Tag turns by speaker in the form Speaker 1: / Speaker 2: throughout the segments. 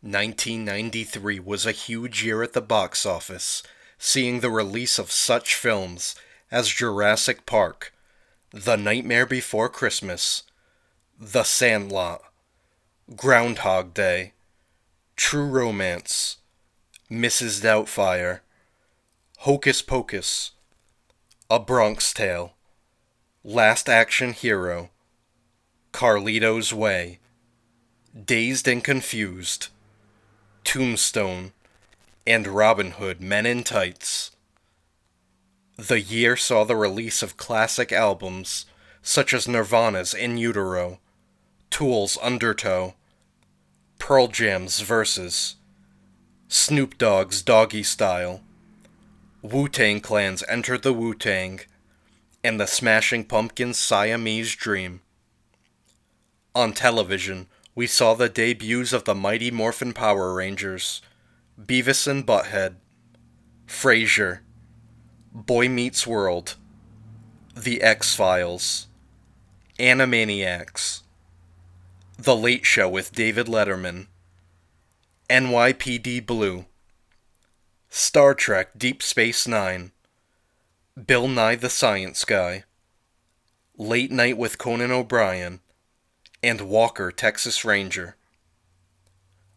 Speaker 1: 1993 was a huge year at the box office, seeing the release of such films as Jurassic Park, The Nightmare Before Christmas, The Sandlot, Groundhog Day, True Romance, Mrs. Doubtfire, Hocus Pocus, A Bronx Tale, Last Action Hero, Carlito's Way, Dazed and Confused, Tombstone, and Robin Hood Men in Tights. The year saw the release of classic albums such as Nirvana's In Utero, Tool's Undertow, Pearl Jam's Versus, Snoop Dogg's Doggy Style, Wu-Tang Clan's Enter the Wu-Tang, and the Smashing Pumpkins' Siamese Dream. On television, we saw the debuts of the Mighty Morphin Power Rangers, Beavis and Butthead, Frasier, Boy Meets World, The X-Files, Animaniacs, The Late Show with David Letterman, NYPD Blue, Star Trek Deep Space Nine, Bill Nye the Science Guy, Late Night with Conan O'Brien, and Walker, Texas Ranger.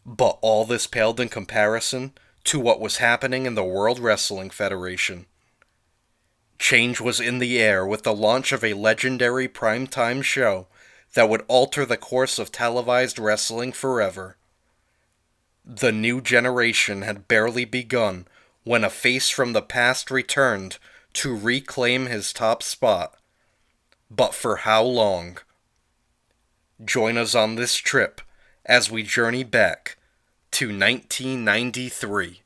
Speaker 1: But all this paled in comparison to what was happening in the World Wrestling Federation. Change was in the air with the launch of a legendary primetime show that would alter the course of televised wrestling forever. The new generation had barely begun when a face from the past returned to reclaim his top spot. But for how long? Join us on this trip as we journey back to 1993.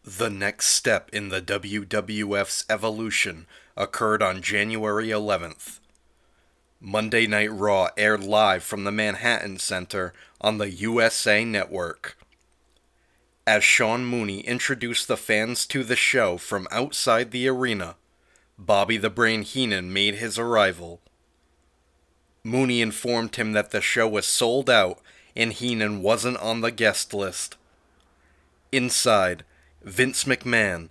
Speaker 1: The next step in the WWF's evolution occurred on January 11th. Monday Night Raw aired live from the Manhattan Center on the USA Network. As Sean Mooney introduced the fans to the show from outside the arena, Bobby the Brain Heenan made his arrival. Mooney informed him that the show was sold out and Heenan wasn't on the guest list. Inside, Vince McMahon,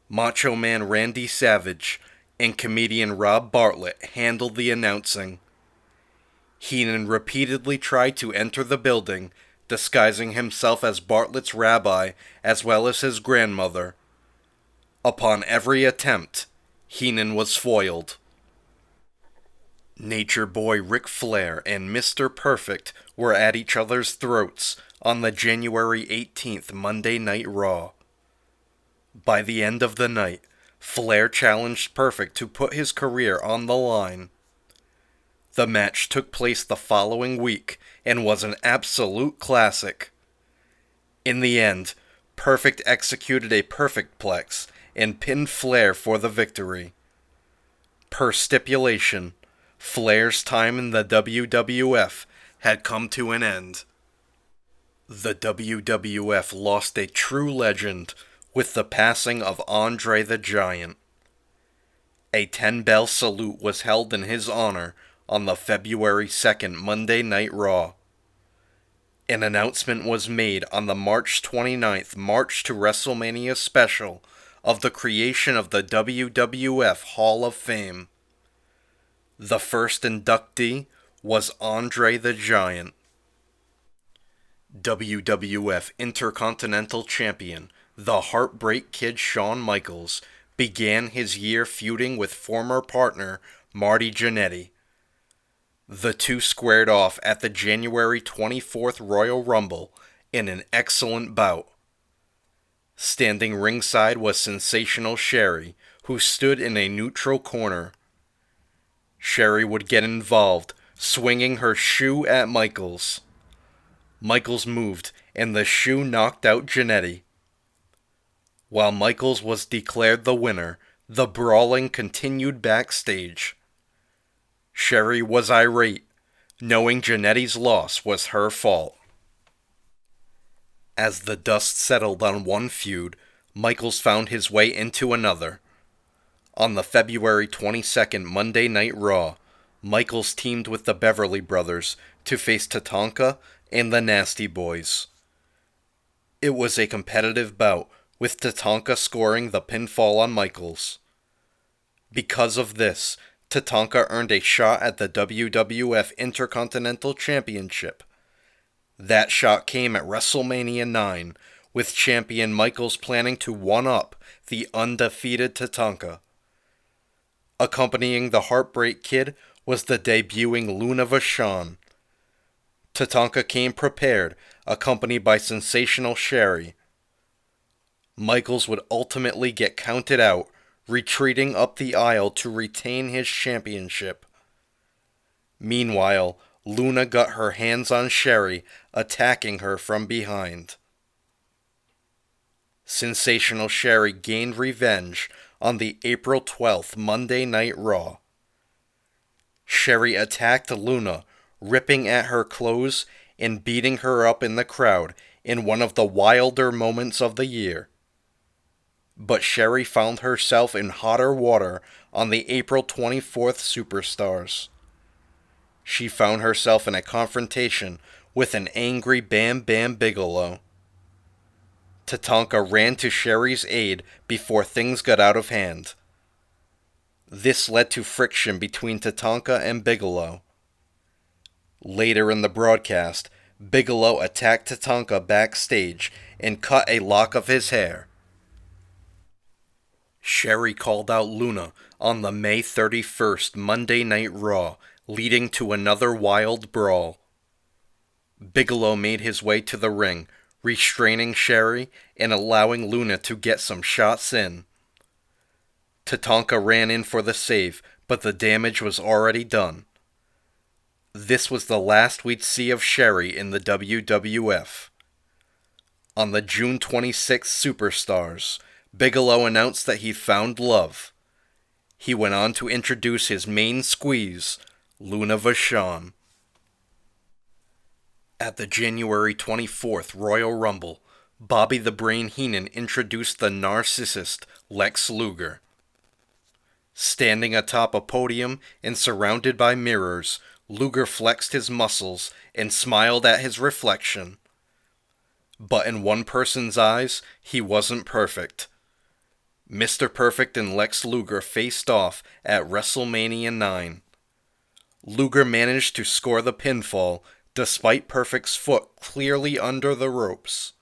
Speaker 1: Macho Man Randy Savage, and comedian Rob Bartlett handled the announcing. Heenan repeatedly tried to enter the building, disguising himself as Bartlett's rabbi as well as his grandmother. Upon every attempt, Heenan was foiled. Nature Boy Ric Flair and Mr. Perfect were at each other's throats on the January 18th Monday Night Raw. By the end of the night, Flair challenged Perfect to put his career on the line. The match took place the following week and was an absolute classic. In the end, Perfect executed a perfect plex and pinned Flair for the victory. Per stipulation, Flair's time in the WWF had come to an end. The WWF lost a true legend with the passing of Andre the Giant. A 10-bell salute was held in his honor on the February 2nd Monday Night Raw. An announcement was made on the March 29th March to WrestleMania special of the creation of the WWF Hall of Fame. The first inductee was Andre the Giant. WWF Intercontinental Champion, the Heartbreak Kid Shawn Michaels, began his year feuding with former partner Marty Jannetty. The two squared off at the January 24th Royal Rumble in an excellent bout. Standing ringside was Sensational Sherry, who stood in a neutral corner. Sherry would get involved, swinging her shoe at Michaels. Michaels moved, and the shoe knocked out Jannetty. While Michaels was declared the winner, the brawling continued backstage. Sherry was irate, knowing Jannetty's loss was her fault. As the dust settled on one feud, Michaels found his way into another. On the February 22nd Monday Night Raw, Michaels teamed with the Beverly Brothers to face Tatanka and the Nasty Boys. It was a competitive bout, with Tatanka scoring the pinfall on Michaels. Because of this, Tatanka earned a shot at the WWF Intercontinental Championship. That shot came at WrestleMania 9, with champion Michaels planning to one-up the undefeated Tatanka. Accompanying the Heartbreak Kid was the debuting Luna Vachon. Tatanka came prepared, accompanied by Sensational Sherry. Michaels would ultimately get counted out, retreating up the aisle to retain his championship. Meanwhile, Luna got her hands on Sherry, attacking her from behind. Sensational Sherry gained revenge on the April 12th Monday Night Raw. Sherry attacked Luna, ripping at her clothes and beating her up in the crowd in one of the wilder moments of the year. But Sherry found herself in hotter water on the April 24th Superstars. She found herself in a confrontation with an angry Bam Bam Bigelow. Tatanka ran to Sherry's aid before things got out of hand. This led to friction between Tatanka and Bigelow. Later in the broadcast, Bigelow attacked Tatanka backstage and cut a lock of his hair. Sherry called out Luna on the May 31st Monday Night Raw, leading to another wild brawl. Bigelow made his way to the ring, restraining Sherry and allowing Luna to get some shots in. Tatanka ran in for the save, but the damage was already done. This was the last we'd see of Sherry in the WWF. On the June 26th Superstars, Bigelow announced that he'd found love. He went on to introduce his main squeeze, Luna Vachon. At the January 24th Royal Rumble, Bobby the Brain Heenan introduced the narcissist Lex Luger. Standing atop a podium and surrounded by mirrors, Luger flexed his muscles and smiled at his reflection. But in one person's eyes, he wasn't perfect. Mr. Perfect and Lex Luger faced off at WrestleMania 9. Luger managed to score the pinfall, despite Perfect's foot clearly under the ropes.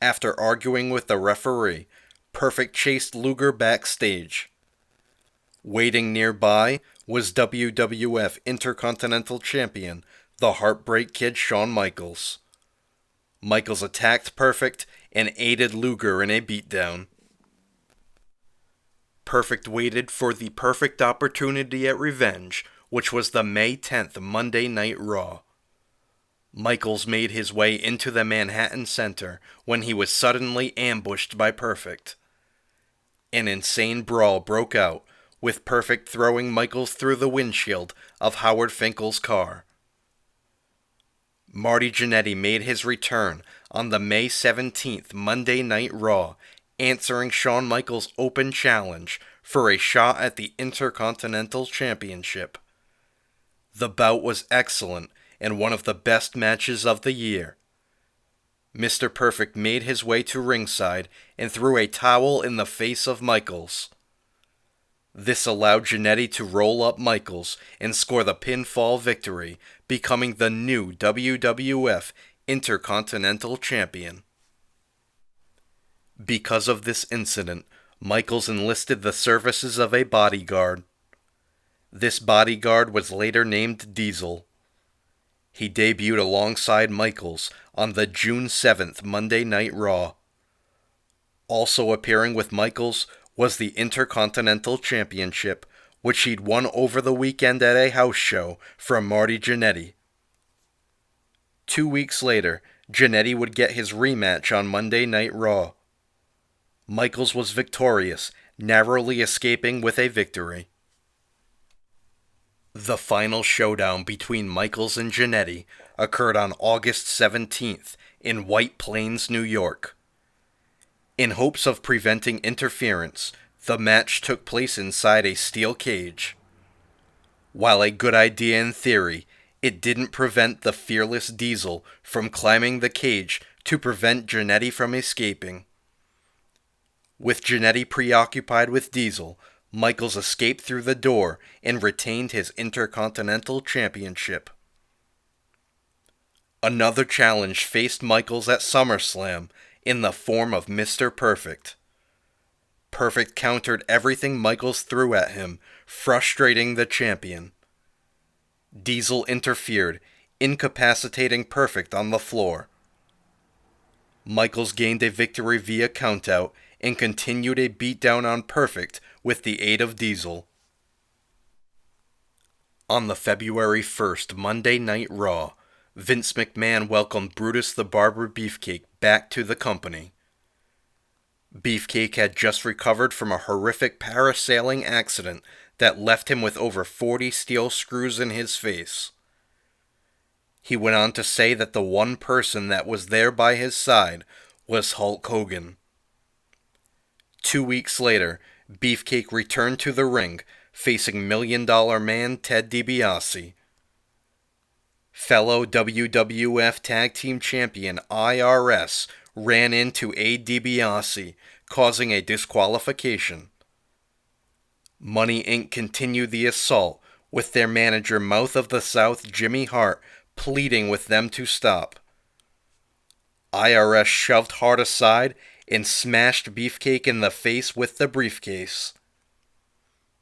Speaker 1: After arguing with the referee, Perfect chased Luger backstage. Waiting nearby was WWF Intercontinental Champion, the Heartbreak Kid Shawn Michaels. Michaels attacked Perfect and aided Luger in a beatdown. Perfect waited for the perfect opportunity at revenge, which was the May 10th Monday Night Raw. Michaels made his way into the Manhattan Center when he was suddenly ambushed by Perfect. An insane brawl broke out, with Perfect throwing Michaels through the windshield of Howard Finkel's car. Marty Jannetty made his return on the May 17th Monday Night Raw, answering Shawn Michaels' open challenge for a shot at the Intercontinental Championship. The bout was excellent and one of the best matches of the year. Mr. Perfect made his way to ringside and threw a towel in the face of Michaels. This allowed Jannetty to roll up Michaels and score the pinfall victory, becoming the new WWF Intercontinental Champion. Because of this incident, Michaels enlisted the services of a bodyguard. This bodyguard was later named Diesel. He debuted alongside Michaels on the June 7th Monday Night Raw. Also appearing with Michaels was the Intercontinental Championship, which he'd won over the weekend at a house show from Marty Jannetty. 2 weeks later, Jannetty would get his rematch on Monday Night Raw. Michaels was victorious, narrowly escaping with a victory. The final showdown between Michaels and Jannetty occurred on August 17th in White Plains, New York. In hopes of preventing interference, the match took place inside a steel cage. While a good idea in theory, it didn't prevent the fearless Diesel from climbing the cage to prevent Jannetty from escaping. With Jannetty preoccupied with Diesel, Michaels escaped through the door and retained his Intercontinental Championship. Another challenge faced Michaels at SummerSlam in the form of Mr. Perfect. Perfect countered everything Michaels threw at him, frustrating the champion. Diesel interfered, incapacitating Perfect on the floor. Michaels gained a victory via countout and continued a beatdown on Perfect with the aid of Diesel. On the February 1st Monday Night Raw, Vince McMahon welcomed Brutus the Barber Beefcake back to the company. Beefcake had just recovered from a horrific parasailing accident that left him with over 40 steel screws in his face. He went on to say that the one person that was there by his side was Hulk Hogan. 2 weeks later, Beefcake returned to the ring, facing $1 Million Man Ted DiBiase. Fellow WWF Tag Team Champion IRS ran in to aid DiBiase, causing a disqualification. Money Inc. continued the assault, with their manager Mouth of the South Jimmy Hart pleading with them to stop. IRS shoved Hart aside and smashed Beefcake in the face with the briefcase.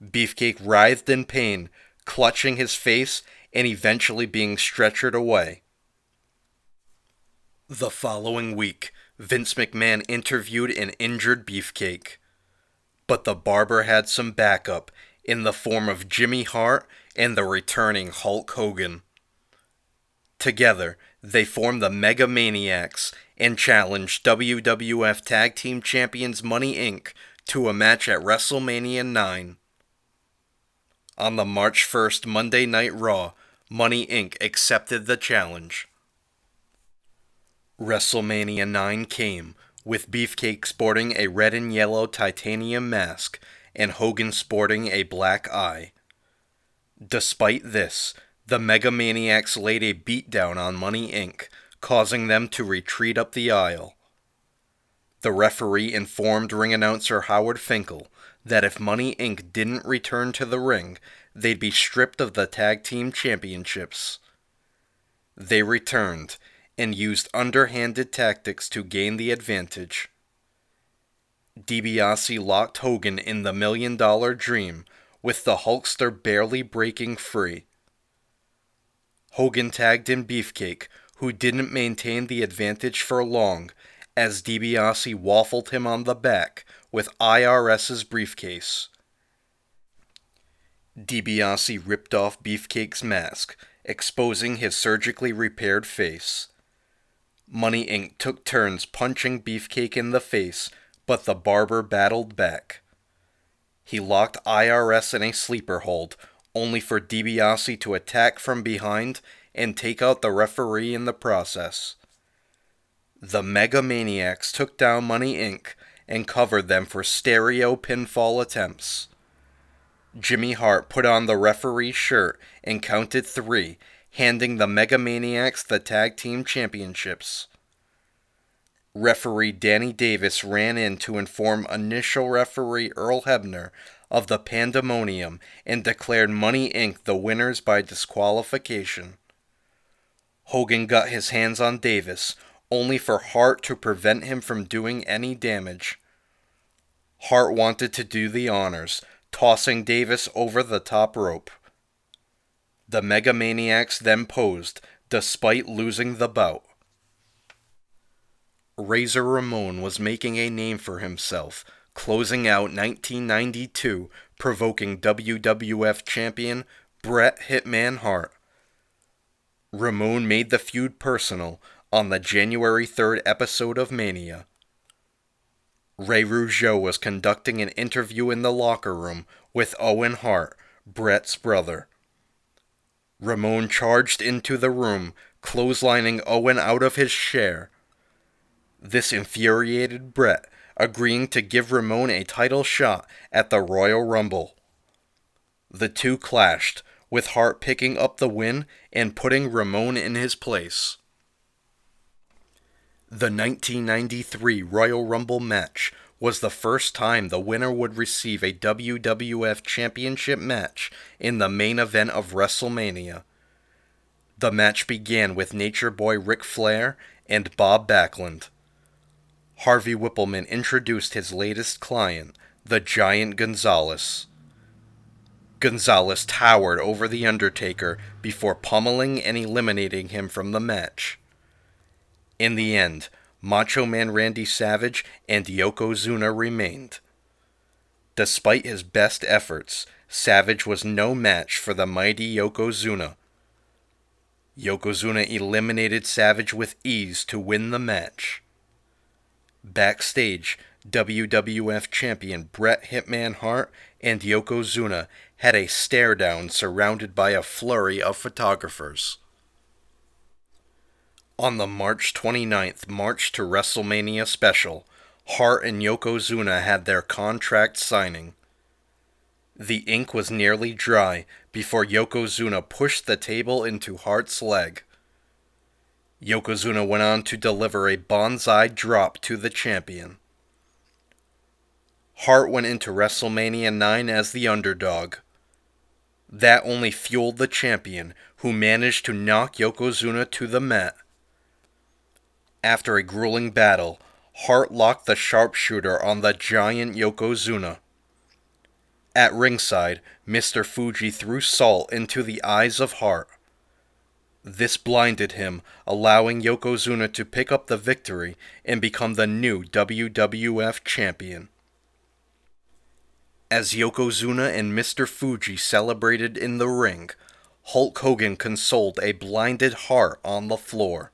Speaker 1: Beefcake writhed in pain, clutching his face and eventually being stretchered away. The following week, Vince McMahon interviewed an injured Beefcake. But the Barber had some backup in the form of Jimmy Hart and the returning Hulk Hogan. Together, they formed the Mega Maniacs and challenged WWF Tag Team Champions Money Inc. to a match at WrestleMania 9. On the March 1st Monday Night Raw, Money Inc. accepted the challenge. WrestleMania 9 came, with Beefcake sporting a red and yellow titanium mask and Hogan sporting a black eye. Despite this, the Mega Maniacs laid a beatdown on Money Inc., causing them to retreat up the aisle. The referee informed ring announcer Howard Finkel that if Money Inc. didn't return to the ring, they'd be stripped of the tag team championships. They returned, and used underhanded tactics to gain the advantage. DiBiase locked Hogan in the $1 Million Dream, with the Hulkster barely breaking free. Hogan tagged in Beefcake, who didn't maintain the advantage for long, as DiBiase waffled him on the back with IRS's briefcase. DiBiase ripped off Beefcake's mask, exposing his surgically repaired face. Money Inc. took turns punching Beefcake in the face, but the Barber battled back. He locked IRS in a sleeper hold, only for DiBiase to attack from behind and take out the referee in the process. The Mega Maniacs took down Money Inc. and covered them for stereo pinfall attempts. Jimmy Hart put on the referee's shirt and counted 3, handing the Mega Maniacs the tag team championships. Referee Danny Davis ran in to inform initial referee Earl Hebner of the pandemonium and declared Money Inc. the winners by disqualification. Hogan got his hands on Davis, only for Hart to prevent him from doing any damage. Hart wanted to do the honors, tossing Davis over the top rope. The Mega Maniacs then posed, despite losing the bout. Razor Ramon was making a name for himself, closing out 1992, provoking WWF champion Bret Hitman Hart. Ramon made the feud personal on the January 3rd episode of Mania. Ray Rougeau was conducting an interview in the locker room with Owen Hart, Bret's brother. Ramon charged into the room, clotheslining Owen out of his chair. This infuriated Bret, agreeing to give Ramon a title shot at the Royal Rumble. The two clashed, with Hart picking up the win and putting Ramon in his place. The 1993 Royal Rumble match was the first time the winner would receive a WWF Championship match in the main event of WrestleMania. The match began with Nature Boy Ric Flair and Bob Backlund. Harvey Whippleman introduced his latest client, the Giant Gonzalez. Gonzalez towered over The Undertaker before pummeling and eliminating him from the match. In the end, Macho Man Randy Savage and Yokozuna remained. Despite his best efforts, Savage was no match for the mighty Yokozuna. Yokozuna eliminated Savage with ease to win the match. Backstage, WWF champion Bret Hitman Hart and Yokozuna had a stare-down surrounded by a flurry of photographers. On the March 29th March to WrestleMania special, Hart and Yokozuna had their contract signing. The ink was nearly dry before Yokozuna pushed the table into Hart's leg. Yokozuna went on to deliver a bonsai drop to the champion. Hart went into WrestleMania 9 as the underdog. That only fueled the champion, who managed to knock Yokozuna to the mat. After a grueling battle, Hart locked the sharpshooter on the giant Yokozuna. At ringside, Mr. Fuji threw salt into the eyes of Hart. This blinded him, allowing Yokozuna to pick up the victory and become the new WWF champion. As Yokozuna and Mr. Fuji celebrated in the ring, Hulk Hogan consoled a blinded Hart on the floor.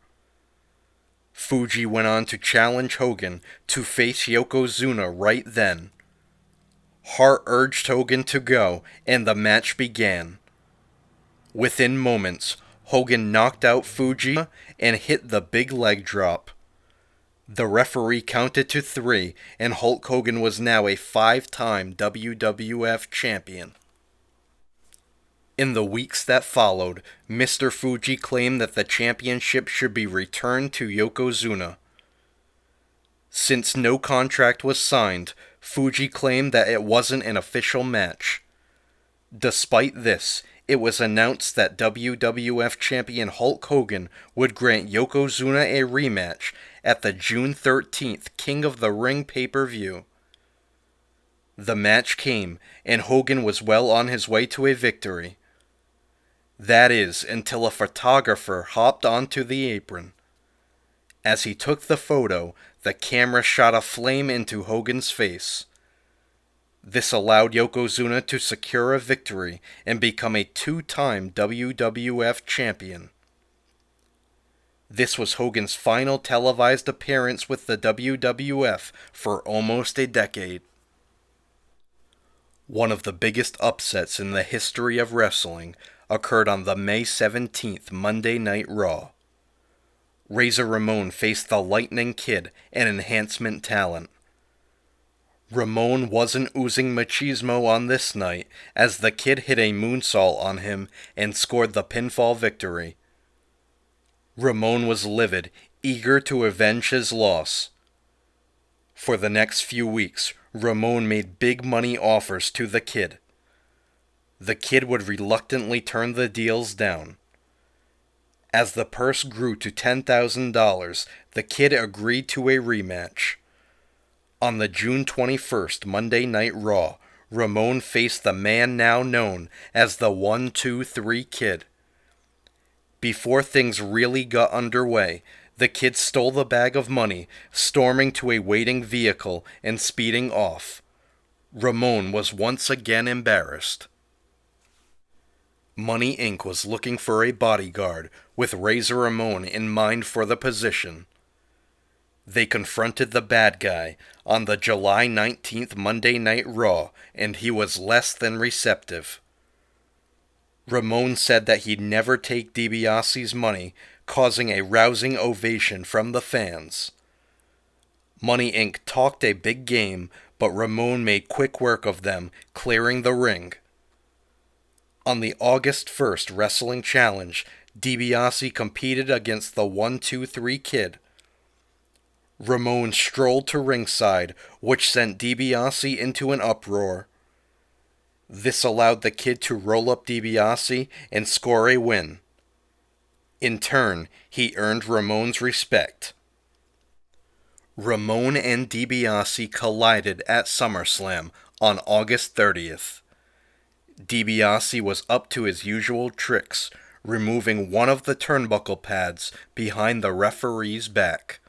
Speaker 1: Fuji went on to challenge Hogan to face Yokozuna right then. Hart urged Hogan to go, and the match began. Within moments, Hogan knocked out Fuji and hit the big leg drop. The referee counted to 3, and Hulk Hogan was now a 5-time WWF champion. In the weeks that followed, Mr. Fuji claimed that the championship should be returned to Yokozuna. Since no contract was signed, Fuji claimed that it wasn't an official match. Despite this, it was announced that WWF champion Hulk Hogan would grant Yokozuna a rematch at the June 13th King of the Ring pay-per-view. The match came, and Hogan was well on his way to a victory. That is, until a photographer hopped onto the apron. As he took the photo, the camera shot a flame into Hogan's face. This allowed Yokozuna to secure a victory and become a 2-time WWF champion. This was Hogan's final televised appearance with the WWF for almost a decade. One of the biggest upsets in the history of wrestling occurred on the May 17th Monday Night Raw. Razor Ramon faced the Lightning Kid, an enhancement talent. Ramon wasn't oozing machismo on this night, as the Kid hit a moonsault on him and scored the pinfall victory. Ramon was livid, eager to avenge his loss. For the next few weeks, Ramon made big money offers to the Kid. The Kid would reluctantly turn the deals down. As the purse grew to $10,000, the Kid agreed to a rematch. On the June 21st Monday Night Raw, Ramon faced the man now known as the 1-2-3 Kid. Before things really got underway, the Kid stole the bag of money, storming to a waiting vehicle and speeding off. Ramon was once again embarrassed. Money Inc. was looking for a bodyguard, with Razor Ramon in mind for the position. They confronted the bad guy on the July 19th Monday Night Raw, and he was less than receptive. Ramon said that he'd never take DiBiase's money, causing a rousing ovation from the fans. Money Inc. talked a big game, but Ramon made quick work of them, clearing the ring. On the August 1st Wrestling Challenge, DiBiase competed against the 1-2-3 Kid. Ramon strolled to ringside, which sent DiBiase into an uproar. This allowed the Kid to roll up DiBiase and score a win. In turn, he earned Ramon's respect. Ramon and DiBiase collided at SummerSlam on August 30th. DiBiase was up to his usual tricks, removing one of the turnbuckle pads behind the referee's back.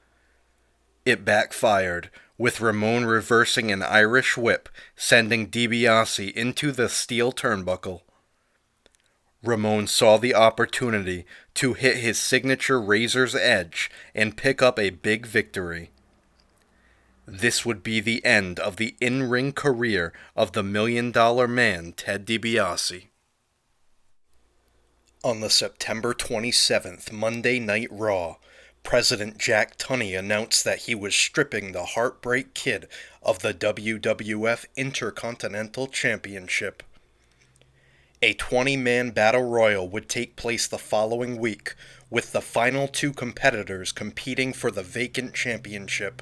Speaker 1: It backfired, with Ramon reversing an Irish whip, sending DiBiase into the steel turnbuckle. Ramon saw the opportunity to hit his signature Razor's Edge and pick up a big victory. This would be the end of the in-ring career of the $1 Million Man, Ted DiBiase. On the September 27th Monday Night Raw, President Jack Tunney announced that he was stripping the Heartbreak Kid of the WWF Intercontinental Championship. A 20-man battle royal would take place the following week, with the final two competitors competing for the vacant championship.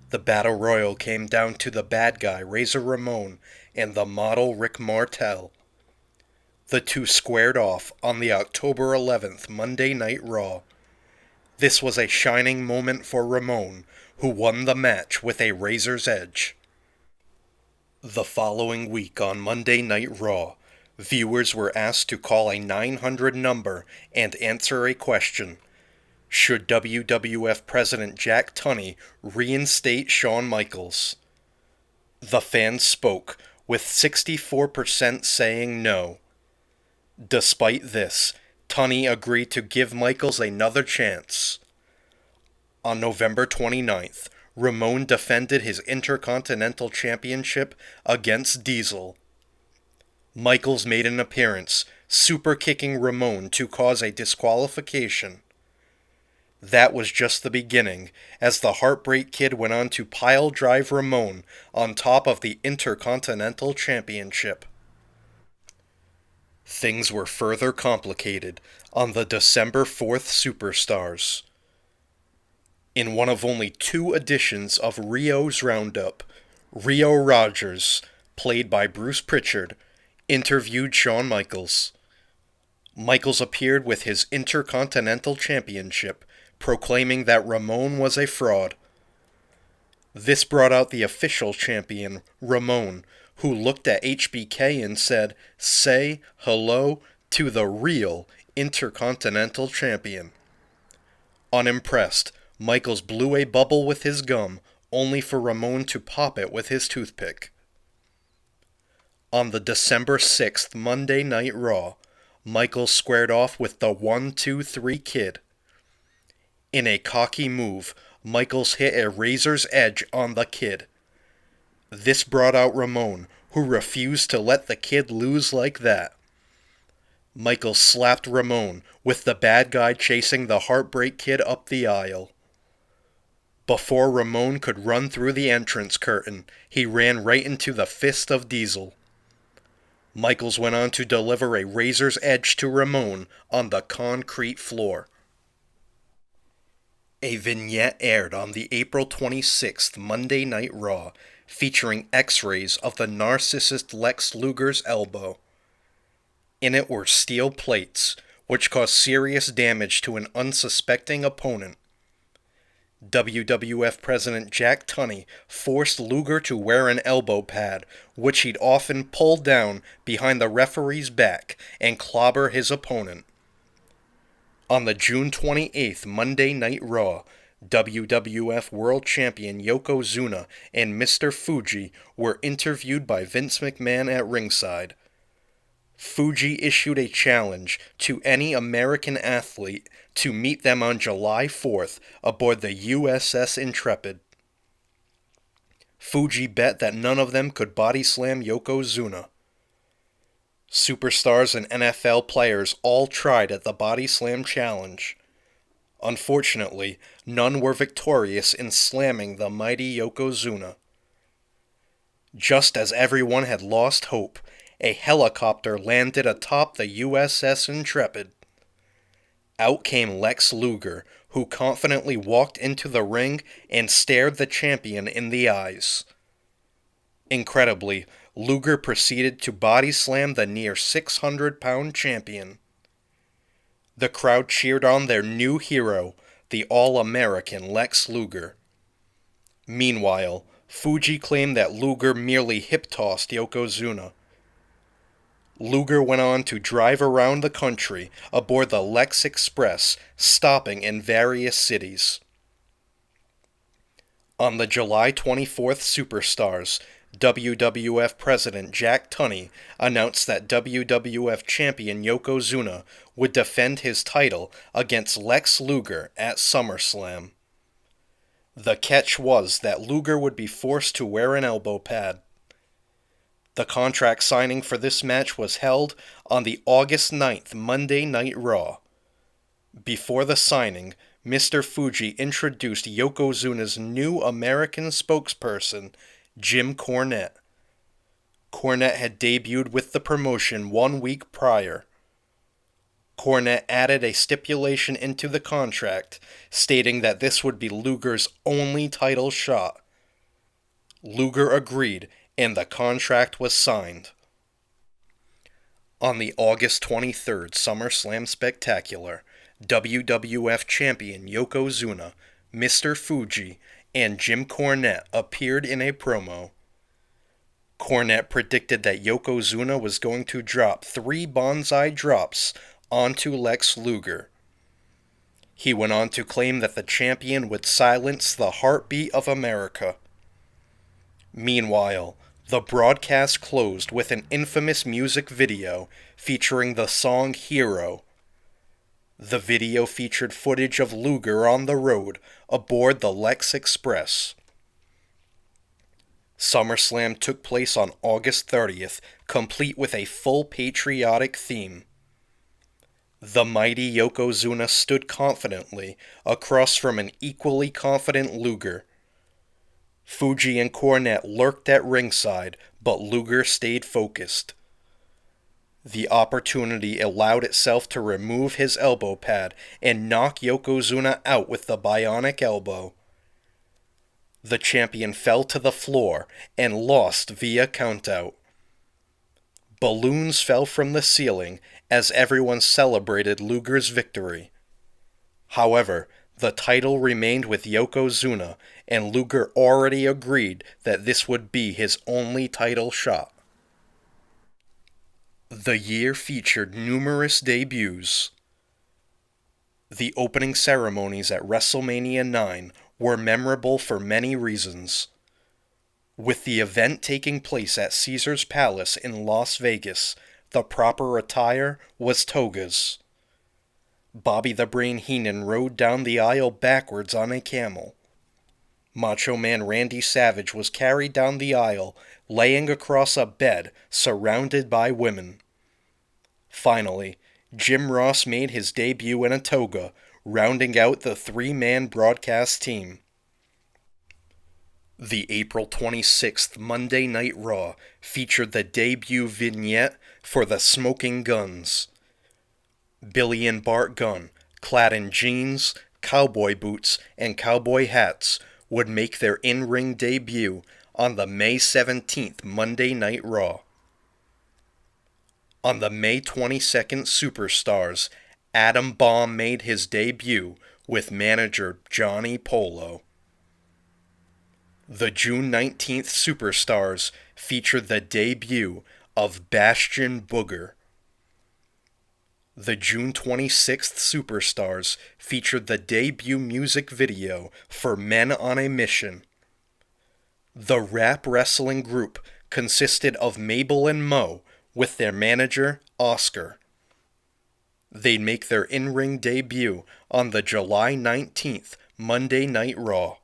Speaker 1: The battle royal came down to the bad guy Razor Ramon and the model Rick Martel. The two squared off on the October 11th Monday Night Raw. This was a shining moment for Ramon, who won the match with a Razor's Edge. The following week on Monday Night Raw, viewers were asked to call a 900 number and answer a question. Should WWF President Jack Tunney reinstate Shawn Michaels? The fans spoke, with 64% saying no. Despite this, Tunney agreed to give Michaels another chance. On November 29th, Ramon defended his Intercontinental Championship against Diesel. Michaels made an appearance, super-kicking Ramon to cause a disqualification. That was just the beginning, as the Heartbreak Kid went on to pile-drive Ramon on top of the Intercontinental Championship. Things were further complicated on the December 4th Superstars. In one of only 2 editions of Rio's Roundup, Rio Rogers, played by Bruce Pritchard, interviewed Shawn Michaels. Michaels appeared with his Intercontinental Championship, proclaiming that Ramon was a fraud. This brought out the official champion, Ramon, who looked at HBK and said, "Say hello to the real Intercontinental Champion." Unimpressed, Michaels blew a bubble with his gum, only for Ramon to pop it with his toothpick. On the December 6th Monday Night Raw, Michaels squared off with the 1-2-3 Kid. In a cocky move, Michaels hit a Razor's Edge on the Kid. This brought out Ramon, who refused to let the Kid lose like that. Michaels slapped Ramon, with the bad guy chasing the Heartbreak Kid up the aisle. Before Ramon could run through the entrance curtain, he ran right into the fist of Diesel. Michaels went on to deliver a Razor's Edge to Ramon on the concrete floor. A vignette aired on the April 26th Monday Night Raw, featuring x-rays of the narcissist Lex Luger's elbow. In it were steel plates, which caused serious damage to an unsuspecting opponent. WWF President Jack Tunney forced Luger to wear an elbow pad, which he'd often pull down behind the referee's back and clobber his opponent. On the June 28th Monday Night Raw, WWF World Champion Yokozuna and Mr. Fuji were interviewed by Vince McMahon at ringside. Fuji issued a challenge to any American athlete to meet them on July 4th aboard the USS Intrepid. Fuji bet that none of them could body slam Yokozuna. Superstars and NFL players all tried at the body slam challenge. Unfortunately, none were victorious in slamming the mighty Yokozuna. Just as everyone had lost hope, a helicopter landed atop the USS Intrepid. Out came Lex Luger, who confidently walked into the ring and stared the champion in the eyes. Incredibly, Luger proceeded to body slam the near 600-pound champion. The crowd cheered on their new hero, the All-American Lex Luger. Meanwhile, Fuji claimed that Luger merely hip-tossed Yokozuna. Luger went on to drive around the country aboard the Lex Express, stopping in various cities. On the July 24th Superstars, WWF President Jack Tunney announced that WWF Champion Yokozuna would defend his title against Lex Luger at SummerSlam. The catch was that Luger would be forced to wear an elbow pad. The contract signing for this match was held on the August 9th Monday Night Raw. Before the signing, Mr. Fuji introduced Yokozuna's new American spokesperson, Jim Cornette. Cornette had debuted with the promotion 1 week prior. Cornette added a stipulation into the contract, stating that this would be Luger's only title shot. Luger agreed, and the contract was signed. On the August 23rd SummerSlam Spectacular, WWF Champion Yokozuna, Mr. Fuji, and Jim Cornette appeared in a promo. Cornette predicted that Yokozuna was going to drop 3 bonsai drops onto Lex Luger. He went on to claim that the champion would silence the heartbeat of America. Meanwhile, the broadcast closed with an infamous music video featuring the song Hero. The video featured footage of Luger on the road aboard the Lex Express. SummerSlam took place on August 30th, complete with a full patriotic theme. The mighty Yokozuna stood confidently across from an equally confident Luger. Fuji and Cornette lurked at ringside, but Luger stayed focused. The opportunity allowed itself to remove his elbow pad and knock Yokozuna out with the bionic elbow. The champion fell to the floor and lost via countout. Balloons fell from the ceiling as everyone celebrated Luger's victory. However, the title remained with Yokozuna, and Luger already agreed that this would be his only title shot. The year featured numerous debuts. The opening ceremonies at WrestleMania 9 were memorable for many reasons. With the event taking place at Caesar's Palace in Las Vegas, the proper attire was togas. Bobby the Brain Heenan rode down the aisle backwards on a camel. Macho Man Randy Savage was carried down the aisle, laying across a bed surrounded by women. Finally, Jim Ross made his debut in a toga, rounding out the 3-man broadcast team. The April 26th Monday Night Raw featured the debut vignette for the Smoking Guns. Billy and Bart Gunn, clad in jeans, cowboy boots, and cowboy hats, would make their in-ring debut on the May 17th Monday Night Raw. On the May 22nd Superstars, Adam Bomb made his debut with manager Johnny Polo. The June 19th Superstars featured the debut of Bastion Booger. The June 26th Superstars featured the debut music video for Men on a Mission. The rap wrestling group consisted of Mabel and Mo with their manager, Oscar. They'd make their in-ring debut on the July 19th Monday Night Raw.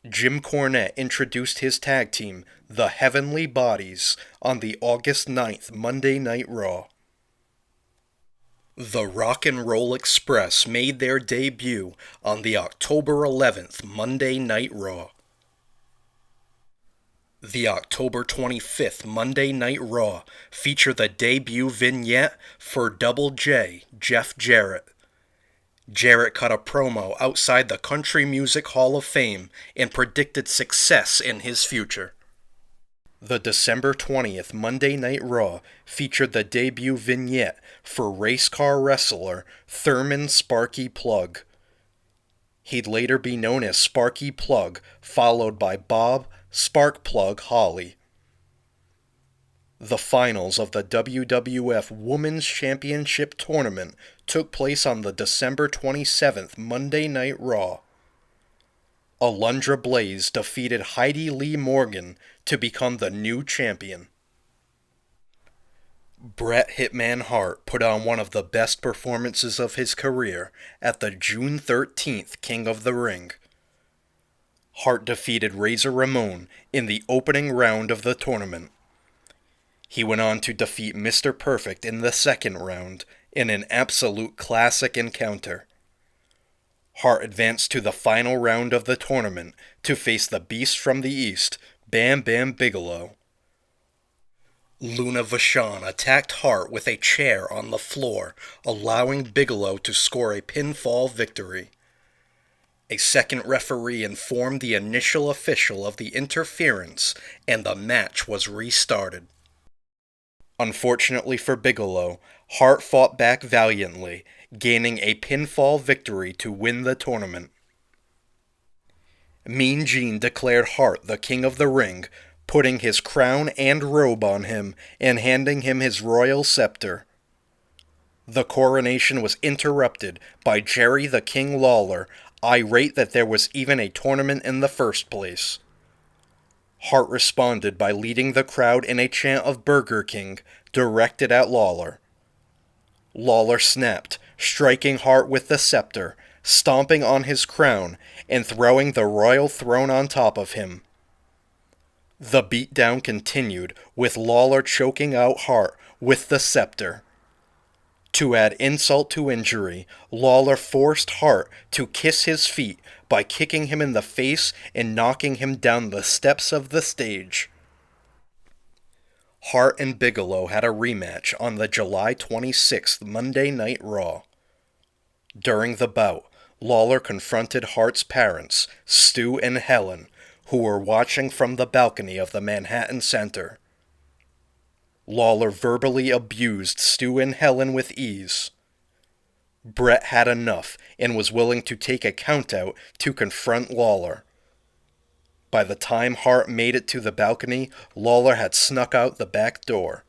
Speaker 1: Jim Cornette introduced his tag team, the Heavenly Bodies, on the August 9th Monday Night Raw. The Rock and Roll Express made their debut on the October 11th Monday Night Raw. The October 25th Monday Night Raw featured the debut vignette for Double J, Jeff Jarrett. Jarrett cut a promo outside the Country Music Hall of Fame and predicted success in his future. The December 20th Monday Night Raw featured the debut vignette for race car wrestler Thurman Sparky Plugg. He'd later be known as Sparky Plugg, followed by Bob Sparkplug Holly. The finals of the WWF Women's Championship Tournament took place on the December 27th Monday Night Raw. Alundra Blaze defeated Heidi Lee Morgan to become the new champion. Bret Hitman Hart put on one of the best performances of his career at the June 13th King of the Ring. Hart defeated Razor Ramon in the opening round of the tournament. He went on to defeat Mr. Perfect in the second round in an absolute classic encounter. Hart advanced to the final round of the tournament to face the Beast from the East, Bam Bam Bigelow. Luna Vachon attacked Hart with a chair on the floor, allowing Bigelow to score a pinfall victory. A second referee informed the initial official of the interference, and the match was restarted. Unfortunately for Bigelow, Hart fought back valiantly, gaining a pinfall victory to win the tournament. Mean Gene declared Hart the King of the Ring, putting his crown and robe on him and handing him his royal scepter. The coronation was interrupted by Jerry the King Lawler, irate that there was even a tournament in the first place. Hart responded by leading the crowd in a chant of Burger King, directed at Lawler. Lawler snapped, striking Hart with the scepter, stomping on his crown, and throwing the royal throne on top of him. The beatdown continued, with Lawler choking out Hart with the scepter. To add insult to injury, Lawler forced Hart to kiss his feet by kicking him in the face and knocking him down the steps of the stage. Hart and Bigelow had a rematch on the July 26th Monday Night Raw. During the bout, Lawler confronted Hart's parents, Stu and Helen, who were watching from the balcony of the Manhattan Center. Lawler verbally abused Stu and Helen with ease. Bret had enough and was willing to take a countout to confront Lawler. By the time Hart made it to the balcony, Lawler had snuck out the back door.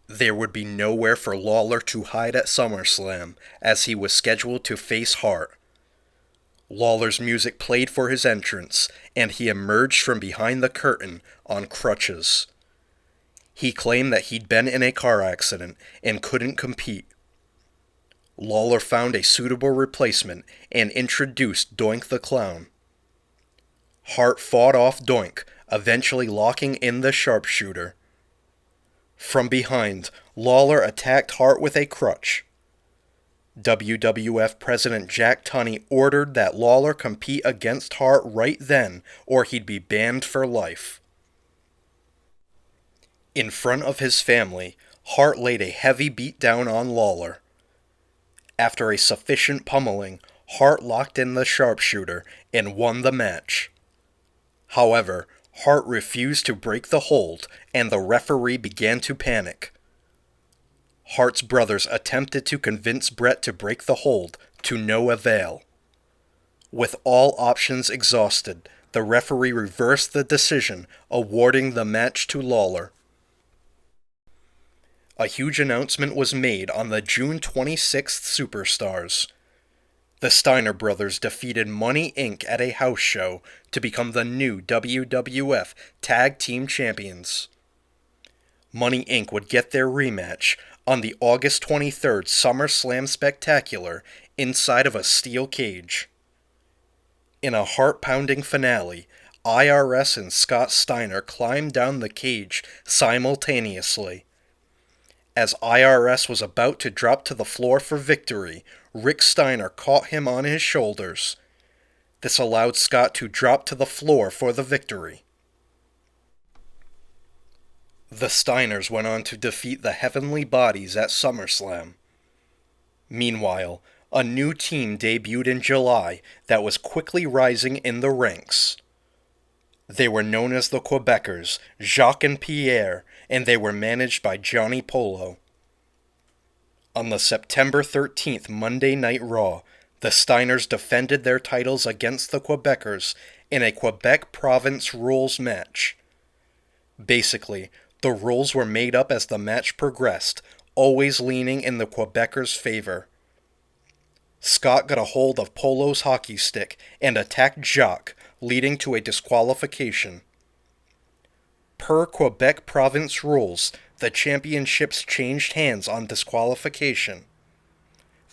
Speaker 1: There would be nowhere for Lawler to hide at SummerSlam, as he was scheduled to face Hart. Lawler's music played for his entrance, and he emerged from behind the curtain on crutches. He claimed that he'd been in a car accident and couldn't compete. Lawler found a suitable replacement and introduced Doink the Clown. Hart fought off Doink, eventually locking in the sharpshooter. From behind, Lawler attacked Hart with a crutch. WWF President Jack Tunney ordered that Lawler compete against Hart right then, or he'd be banned for life. In front of his family, Hart laid a heavy beat down on Lawler. After a sufficient pummeling, Hart locked in the sharpshooter and won the match. However, Hart refused to break the hold, and the referee began to panic. Hart's brothers attempted to convince Bret to break the hold, to no avail. With all options exhausted, the referee reversed the decision, awarding the match to Lawler. A huge announcement was made on the June 26th Superstars. The Steiner brothers defeated Money Inc. at a house show to become the new WWF Tag Team Champions. Money Inc. would get their rematch on the August 23rd SummerSlam Spectacular inside of a steel cage. In a heart-pounding finale, IRS and Scott Steiner climbed down the cage simultaneously. As IRS was about to drop to the floor for victory, Rick Steiner caught him on his shoulders. This allowed Scott to drop to the floor for the victory. The Steiners went on to defeat the Heavenly Bodies at SummerSlam. Meanwhile, a new team debuted in July that was quickly rising in the ranks. They were known as the Quebecers, Jacques and Pierre, and they were managed by Johnny Polo. On the September 13th Monday Night Raw, the Steiners defended their titles against the Quebecers in a Quebec Province rules match. Basically, the rules were made up as the match progressed, always leaning in the Quebecers' favor. Scott got a hold of Polo's hockey stick and attacked Jacques, leading to a disqualification. Per Quebec Province rules, the championships changed hands on disqualification.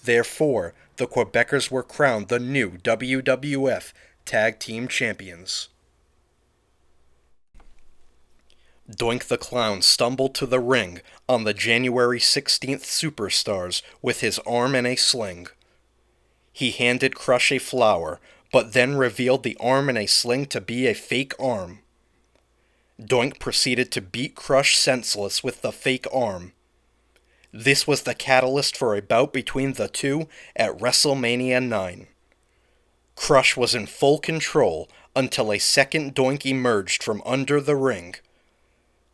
Speaker 1: Therefore, the Quebecers were crowned the new WWF Tag Team Champions. Doink the Clown stumbled to the ring on the January 16th Superstars with his arm in a sling. He handed Crush a flower, but then revealed the arm in a sling to be a fake arm. Doink proceeded to beat Crush senseless with the fake arm. This was the catalyst for a bout between the two at WrestleMania 9. Crush was in full control until a second Doink emerged from under the ring.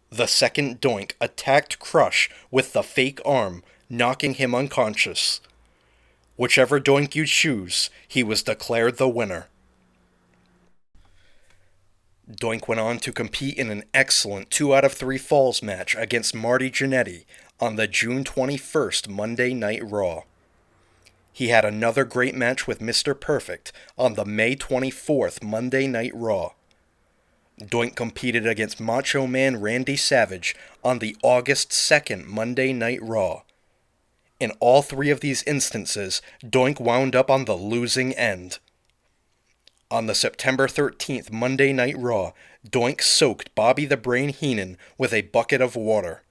Speaker 1: The second Doink attacked Crush with the fake arm, knocking him unconscious. Whichever Doink you choose, he was declared the winner. Doink went on to compete in an excellent 2 out of 3 falls match against Marty Jannetty on the June 21st Monday Night Raw. He had another great match with Mr. Perfect on the May 24th Monday Night Raw. Doink competed against Macho Man Randy Savage on the August 2nd Monday Night Raw. In all 3 of these instances, Doink wound up on the losing end. On the September 13th Monday Night Raw, Doink soaked Bobby the Brain Heenan with a bucket of water.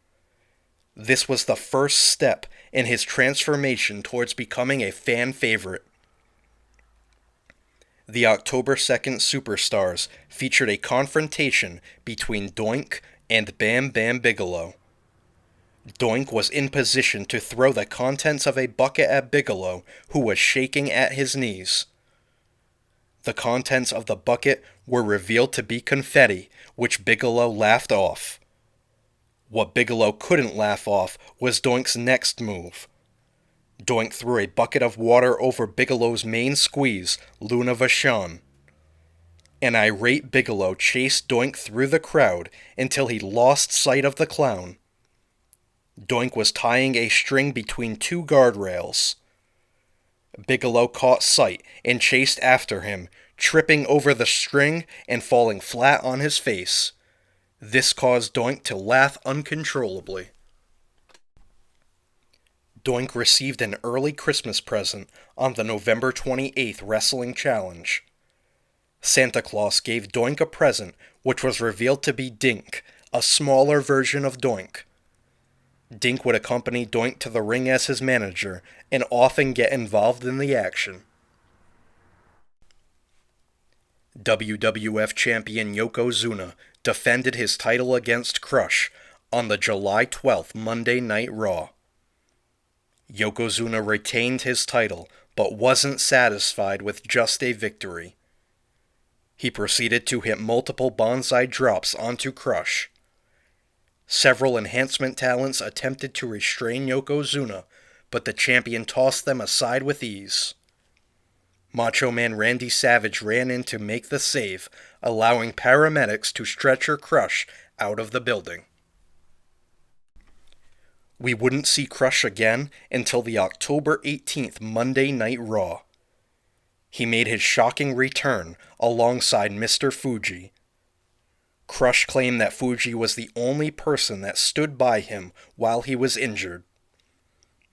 Speaker 1: This was the first step in his transformation towards becoming a fan favorite. The October 2nd Superstars featured a confrontation between Doink and Bam Bam Bigelow. Doink was in position to throw the contents of a bucket at Bigelow, who was shaking at his knees. The contents of the bucket were revealed to be confetti, which Bigelow laughed off. What Bigelow couldn't laugh off was Doink's next move. Doink threw a bucket of water over Bigelow's main squeeze, Luna Vachon. An irate Bigelow chased Doink through the crowd until he lost sight of the clown. Doink was tying a string between 2 guardrails. Bigelow caught sight and chased after him, tripping over the string and falling flat on his face. This caused Doink to laugh uncontrollably. Doink received an early Christmas present on the November 28th Wrestling Challenge. Santa Claus gave Doink a present which was revealed to be Dink, a smaller version of Doink. Dink would accompany Doink to the ring as his manager and often get involved in the action. WWF champion Yokozuna defended his title against Crush on the July 12th Monday Night Raw. Yokozuna retained his title, but wasn't satisfied with just a victory. He proceeded to hit multiple bonsai drops onto Crush. Several enhancement talents attempted to restrain Yokozuna, but the champion tossed them aside with ease. Macho Man Randy Savage ran in to make the save, allowing paramedics to stretcher Crush out of the building. We wouldn't see Crush again until the October 18th Monday Night Raw. He made his shocking return alongside Mr. Fuji. Crush claimed that Fuji was the only person that stood by him while he was injured.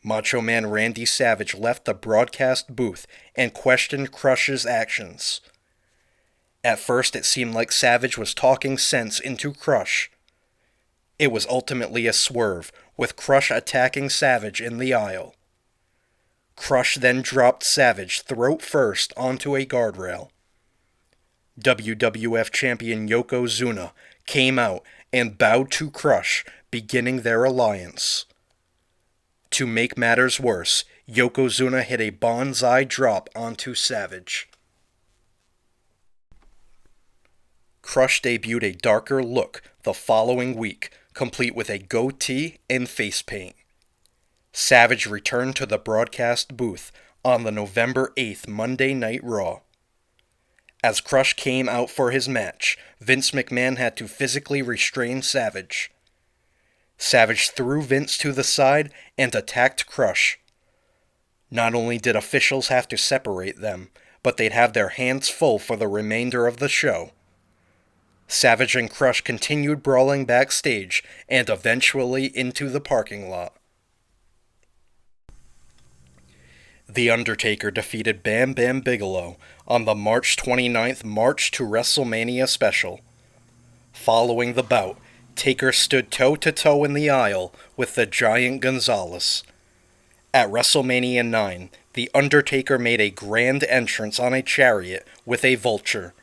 Speaker 1: Macho Man Randy Savage left the broadcast booth and questioned Crush's actions. At first it seemed like Savage was talking sense into Crush. It was ultimately a swerve, with Crush attacking Savage in the aisle. Crush then dropped Savage throat first onto a guardrail. WWF champion Yokozuna came out and bowed to Crush, beginning their alliance. To make matters worse, Yokozuna hit a bonsai drop onto Savage. Crush debuted a darker look the following week, complete with a goatee and face paint. Savage returned to the broadcast booth on the November 8th Monday Night Raw. As Crush came out for his match, Vince McMahon had to physically restrain Savage. Savage threw Vince to the side and attacked Crush. Not only did officials have to separate them, but they'd have their hands full for the remainder of the show. Savage and Crush continued brawling backstage and eventually into the parking lot. The Undertaker defeated Bam Bam Bigelow on the March 29th March to WrestleMania special. Following the bout, Taker stood toe-to-toe in the aisle with the Giant Gonzalez. At WrestleMania 9, The Undertaker made a grand entrance on a chariot with a vulture.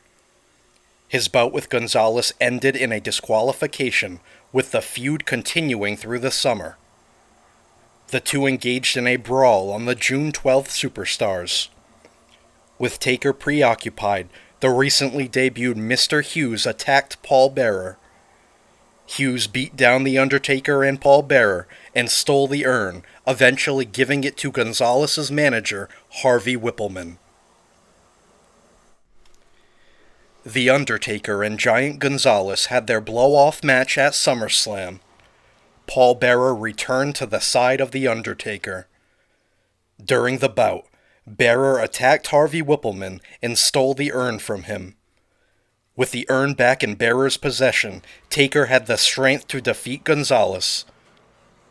Speaker 1: His bout with Gonzalez ended in a disqualification, with the feud continuing through the summer. The two engaged in a brawl on the June 12th Superstars. With Taker preoccupied, the recently debuted Mr. Hughes attacked Paul Bearer. Hughes beat down The Undertaker and Paul Bearer and stole the urn, eventually giving it to Gonzalez's manager, Harvey Whippleman. The Undertaker and Giant Gonzalez had their blow-off match at SummerSlam. Paul Bearer returned to the side of The Undertaker. During the bout, Bearer attacked Harvey Whippleman and stole the urn from him. With the urn back in Bearer's possession, Taker had the strength to defeat Gonzalez.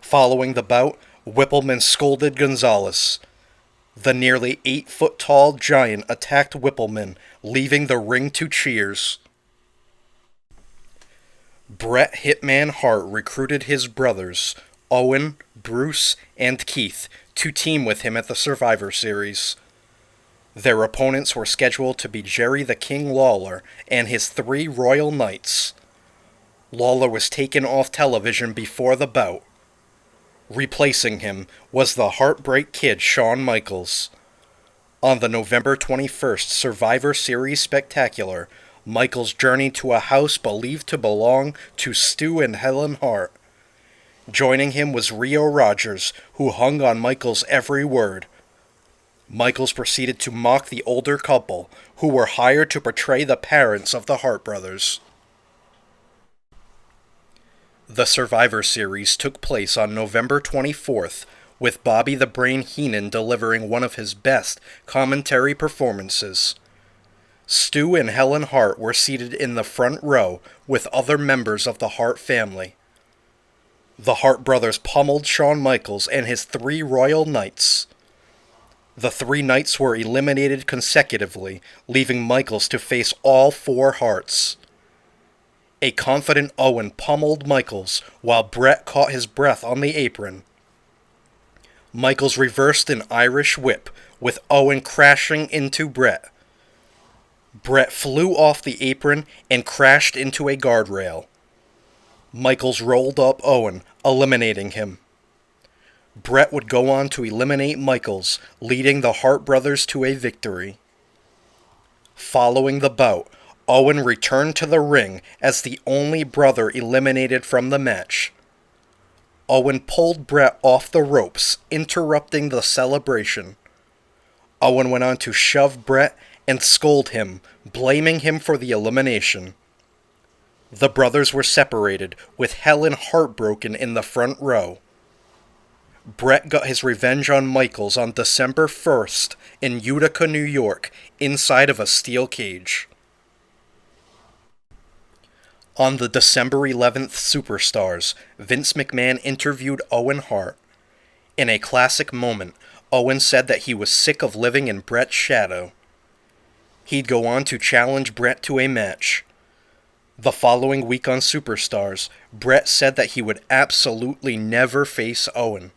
Speaker 1: Following the bout, Whippleman scolded Gonzalez. The nearly 8-foot-tall giant attacked Whippleman, leaving the ring to cheers. Bret Hitman Hart recruited his brothers, Owen, Bruce, and Keith, to team with him at the Survivor Series. Their opponents were scheduled to be Jerry the King Lawler and his 3 Royal Knights. Lawler was taken off television before the bout. Replacing him was the Heartbreak Kid Shawn Michaels. On the November 21st Survivor Series Spectacular, Michaels journeyed to a house believed to belong to Stu and Helen Hart. Joining him was Rio Rogers, who hung on Michaels' every word. Michaels proceeded to mock the older couple, who were hired to portray the parents of the Hart brothers. The Survivor Series took place on November 24th, with Bobby the Brain Heenan delivering one of his best commentary performances. Stu and Helen Hart were seated in the front row with other members of the Hart family. The Hart brothers pummeled Shawn Michaels and his 3 Royal Knights. The 3 Knights were eliminated consecutively, leaving Michaels to face all 4 Harts. A confident Owen pummeled Michaels, while Bret caught his breath on the apron. Michaels reversed an Irish whip, with Owen crashing into Bret. Bret flew off the apron and crashed into a guardrail. Michaels rolled up Owen, eliminating him. Bret would go on to eliminate Michaels, leading the Hart brothers to a victory. Following the bout, Owen returned to the ring as the only brother eliminated from the match. Owen pulled Bret off the ropes, interrupting the celebration. Owen went on to shove Bret and scold him, blaming him for the elimination. The brothers were separated, with Helen heartbroken in the front row. Bret got his revenge on Michaels on December 1st in Utica, New York, inside of a steel cage. On the December 11th Superstars, Vince McMahon interviewed Owen Hart. In a classic moment, Owen said that he was sick of living in Bret's shadow. He'd go on to challenge Bret to a match. The following week on Superstars, Brett said that he would absolutely never face Owen.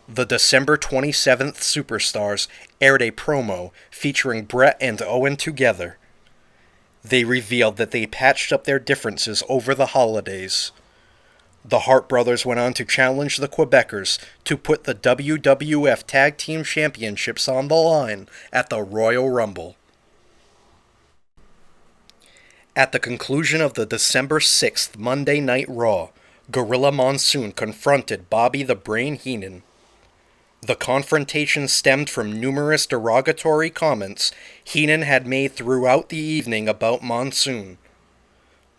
Speaker 1: The December 27th Superstars aired a promo featuring Brett and Owen together. They revealed that they patched up their differences over the holidays. The Hart brothers went on to challenge the Quebecers to put the WWF Tag Team Championships on the line at the Royal Rumble. At the conclusion of the December 6th Monday Night Raw, Gorilla Monsoon confronted Bobby the Brain Heenan. The confrontation stemmed from numerous derogatory comments Heenan had made throughout the evening about Monsoon.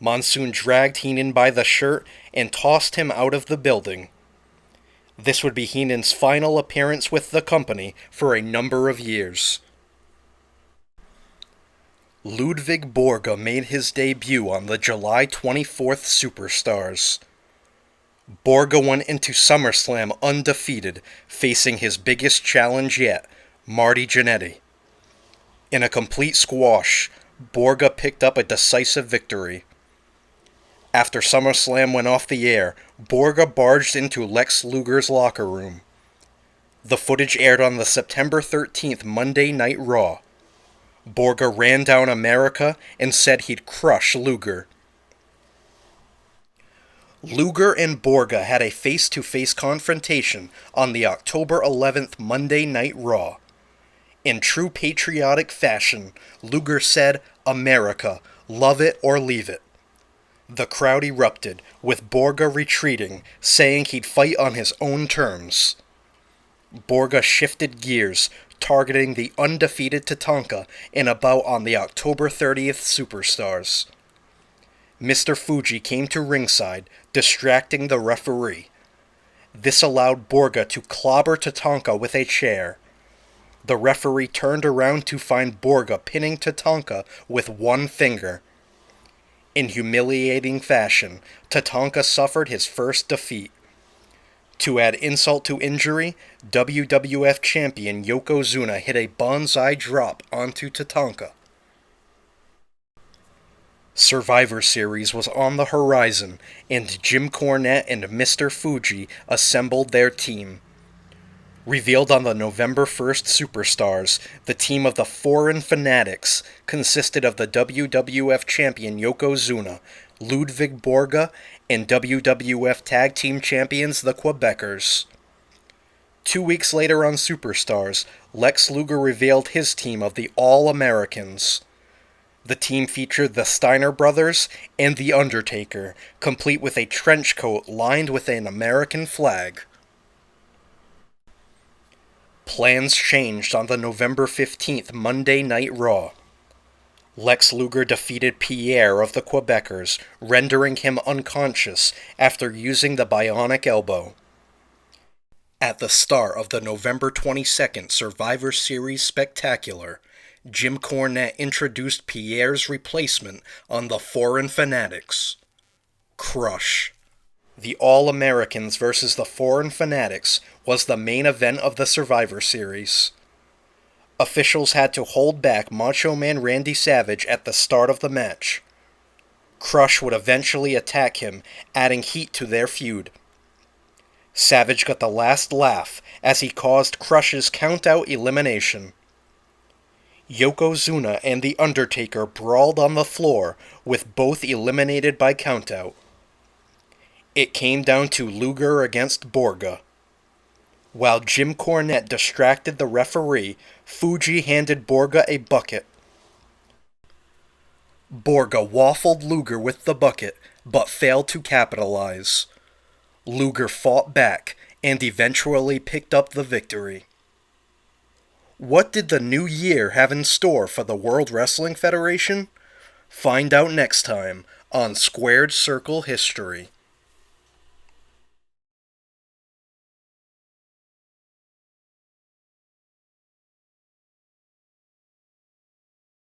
Speaker 1: Monsoon dragged Heenan by the shirt and tossed him out of the building. This would be Heenan's final appearance with the company for a number of years. Ludwig Borga made his debut on the July 24th Superstars. Borga went into SummerSlam undefeated, facing his biggest challenge yet, Marty Jannetty. In a complete squash, Borga picked up a decisive victory. After SummerSlam went off the air, Borga barged into Lex Luger's locker room. The footage aired on the September 13th Monday Night Raw. Borga ran down America and said he'd crush Luger. Luger and Borga had a face-to-face confrontation on the October 11th Monday Night Raw. In true patriotic fashion, Luger said, "America, love it or leave it." The crowd erupted, with Borga retreating, saying he'd fight on his own terms. Borga shifted gears, targeting the undefeated Tatanka in a bout on the October 30th Superstars. Mr. Fuji came to ringside, distracting the referee. This allowed Borga to clobber Tatanka with a chair. The referee turned around to find Borga pinning Tatanka with one finger. In humiliating fashion, Tatanka suffered his first defeat. To add insult to injury, WWF champion Yokozuna hit a bonsai drop onto Tatanka. Survivor Series was on the horizon, and Jim Cornette and Mr. Fuji assembled their team. Revealed on the November 1st Superstars, the team of the Foreign Fanatics consisted of the WWF champion Yokozuna, Ludwig Borga, and WWF Tag Team Champions the Quebecers. 2 weeks later on Superstars, Lex Luger revealed his team of the All-Americans. The team featured the Steiner Brothers and The Undertaker, complete with a trench coat lined with an American flag. Plans changed on the November 15th Monday Night Raw. Lex Luger defeated Pierre of the Quebecers, rendering him unconscious after using the bionic elbow. At the start of the November 22nd Survivor Series Spectacular, Jim Cornette introduced Pierre's replacement on the Foreign Fanatics, Crush. The All-Americans versus the Foreign Fanatics was the main event of the Survivor Series. Officials had to hold back Macho Man Randy Savage at the start of the match. Crush would eventually attack him, adding heat to their feud. Savage got the last laugh as he caused Crush's count-out elimination. Yokozuna and The Undertaker brawled on the floor, with both eliminated by countout. It came down to Luger against Borga. While Jim Cornette distracted the referee, Fuji handed Borga a bucket. Borga waffled Luger with the bucket, but failed to capitalize. Luger fought back, and eventually picked up the victory. What did the new year have in store for the World Wrestling Federation? Find out next time on Squared Circle History.